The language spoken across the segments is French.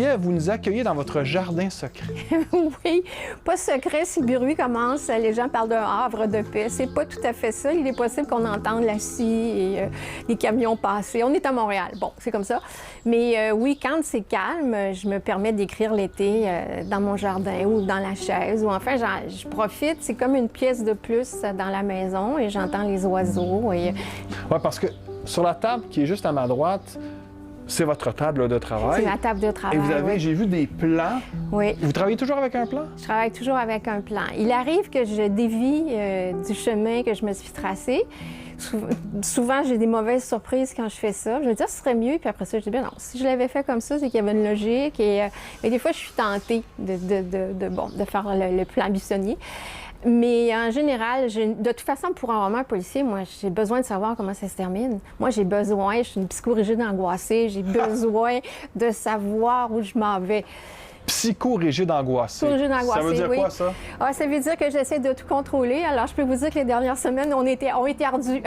Brouillet, vous nous accueillez dans votre jardin secret. Oui, pas secret. Si le bruit commence, les gens parlent d'un havre de paix. C'est pas tout à fait ça. Il est possible qu'on entende la scie et les camions passer. On est à Montréal. Bon, c'est comme ça. Mais oui, quand c'est calme, je me permets d'écrire l'été dans mon jardin ou dans la chaise. Ou enfin, je profite. C'est comme une pièce de plus dans la maison et j'entends les oiseaux. Et... Oui, parce que sur la table qui est juste à ma droite, c'est votre table de travail. C'est ma table de travail. Et vous avez, oui. j'ai vu des plans. Oui. Vous travaillez toujours avec un plan? Je travaille toujours avec un plan. Il arrive que je dévie du chemin que je me suis tracé. Souvent, j'ai des mauvaises surprises quand je fais ça. Je me dis, ce serait mieux. Puis après ça, je dis, bien non, si je l'avais fait comme ça, c'est qu'il y avait une logique. Mais des fois, je suis tentée de faire le plan buissonnier. Mais en général, de toute façon, pour un roman policier, moi, j'ai besoin de savoir comment ça se termine. Moi, j'ai besoin, je suis une psychorigide angoissée, j'ai besoin de savoir où je m'en vais. Psychorigide angoissée. Psychorigide angoissée, ça veut dire oui. quoi, ça? Ah, ça veut dire que j'essaie de tout contrôler. Alors, je peux vous dire que les dernières semaines ont été ardues.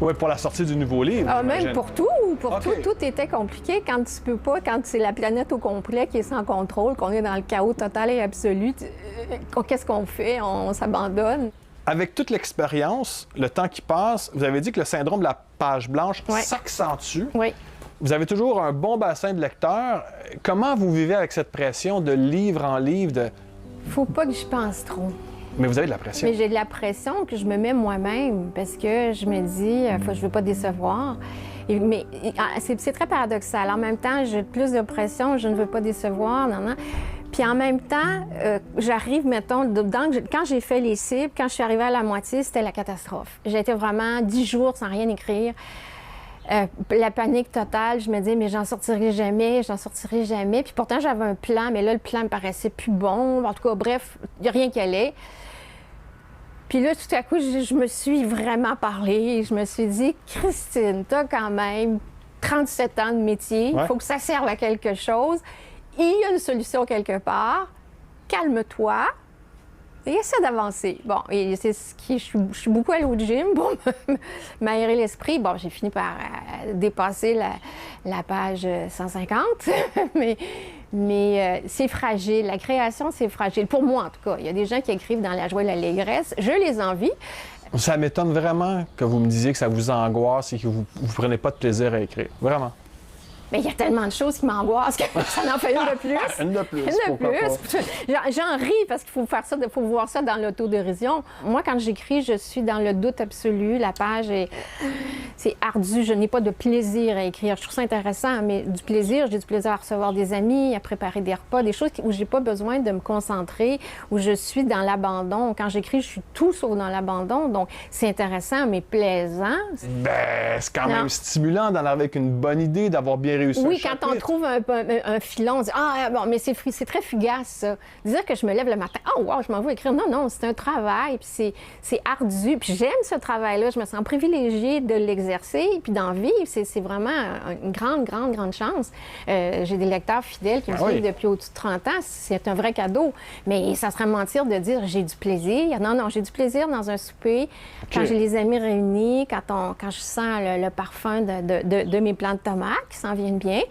Oui, pour la sortie du nouveau livre. Ah, même pour tout, OK. tout était compliqué. Quand tu peux pas, quand c'est la planète au complet qui est sans contrôle, qu'on est dans le chaos total et absolu, qu'est-ce qu'on fait? On s'abandonne. Avec toute l'expérience, le temps qui passe, vous avez dit que le syndrome de la page blanche s'accentue. Oui. Vous avez toujours un bon bassin de lecteurs. Comment vous vivez avec cette pression de livre en livre? Faut pas que j'y pense trop. Mais vous avez de la pression. Mais j'ai de la pression que je me mets moi-même parce que je me dis, je veux pas décevoir. Mais c'est très paradoxal. En même temps, j'ai plus de pression, je ne veux pas décevoir, non. Puis en même temps, j'arrive, mettons, quand j'ai fait les cibles, quand je suis arrivée à la moitié, c'était la catastrophe. J'ai été vraiment 10 jours sans rien écrire. La panique totale, je me dis, mais j'en sortirai jamais. Puis pourtant, j'avais un plan, mais là, le plan me paraissait plus bon. En tout cas, bref, il n'y a rien qui allait. Puis là, tout à coup, je me suis vraiment parlé. Je me suis dit, Christine, t'as quand même 37 ans de métier. Il faut que ça serve à quelque chose. Il y a une solution quelque part. Calme-toi. Et essaie d'avancer. Bon, et c'est ce qui... Je suis beaucoup allée au gym pour m'aérer l'esprit. Bon, j'ai fini par dépasser la page 150, mais c'est fragile. La création, c'est fragile. Pour moi, en tout cas. Il y a des gens qui écrivent dans la joie et l'allégresse. Je les envie. Ça m'étonne vraiment que vous me disiez que ça vous angoisse et que vous ne prenez pas de plaisir à écrire. Vraiment. Mais il y a tellement de choses qui m'angoissent que ça en fait une de plus. Une de plus. Une de plus. J'en ris parce qu'il faut faire ça, faut voir ça dans l'autodérision. Moi, quand j'écris, je suis dans le doute absolu. La page c'est ardu. Je n'ai pas de plaisir à écrire. Je trouve ça intéressant, mais du plaisir, j'ai du plaisir à recevoir des amis, à préparer des repas, des choses où j'ai pas besoin de me concentrer, où je suis dans l'abandon. Quand j'écris, je suis tout sauf dans l'abandon. Donc, c'est intéressant, mais plaisant. Ben, c'est quand même stimulant d'en avoir avec une bonne idée, d'avoir bien réussi. Oui, quand on trouve un filon, on dit « Ah, bon, mais c'est très fugace, ça. » Dire que je me lève le matin, « Oh, wow, je m'en vais écrire. » Non, c'est un travail, puis c'est ardu. Puis j'aime ce travail-là. Je me sens privilégiée de l'exercer, puis d'en vivre. C'est vraiment une grande chance. J'ai des lecteurs fidèles qui me suivent depuis au-dessus de 30 ans. C'est un vrai cadeau. Mais ça serait mentir de dire « J'ai du plaisir. » Non, j'ai du plaisir dans un souper, quand j'ai les amis réunis, quand je sens le parfum de mes plants de tomates qui s'en viennent bien.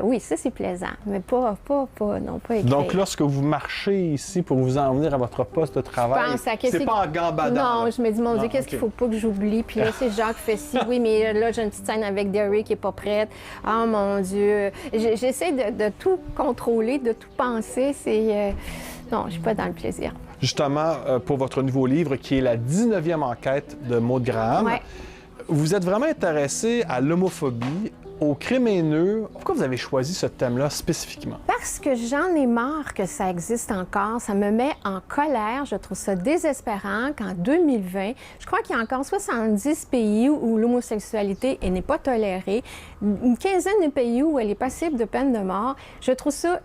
Oui, ça, c'est plaisant, mais pas écrire. Donc, lorsque vous marchez ici pour vous en venir à votre poste de travail, c'est pas en gambadant. Non, je me dis, mon Dieu, qu'est-ce qu'il faut pas que j'oublie? Puis là, c'est Jacques Fessy. Oui, mais là, j'ai une petite scène avec Derry qui est pas prête. Oh, mon Dieu. J'essaie de tout contrôler, de tout penser. Non, je suis pas dans le plaisir. Justement, pour votre nouveau livre, qui est la 19e enquête de Maud Graham, vous êtes vraiment intéressé à l'homophobie, au crime haineux. Pourquoi vous avez choisi ce thème-là spécifiquement? Parce que j'en ai marre que ça existe encore. Ça me met en colère. Je trouve ça désespérant qu'en 2020, je crois qu'il y a encore 70 pays où l'homosexualité n'est pas tolérée, une quinzaine de pays où elle est passible de peine de mort. Je trouve ça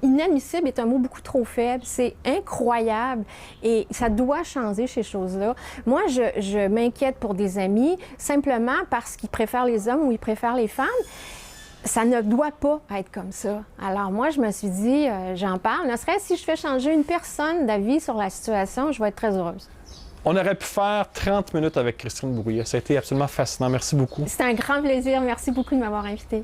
inadmissible est un mot beaucoup trop faible. C'est incroyable et ça doit changer ces choses-là. Moi, je m'inquiète pour des amis simplement parce qu'ils préfèrent les hommes ou ils préfèrent les femmes. Ça ne doit pas être comme ça. Alors moi, je me suis dit, j'en parle. Ne serait-ce si je fais changer une personne d'avis sur la situation, je vais être très heureuse. On aurait pu faire 30 minutes avec Christine Brouillet. Ça a été absolument fascinant. Merci beaucoup. C'était un grand plaisir. Merci beaucoup de m'avoir invitée.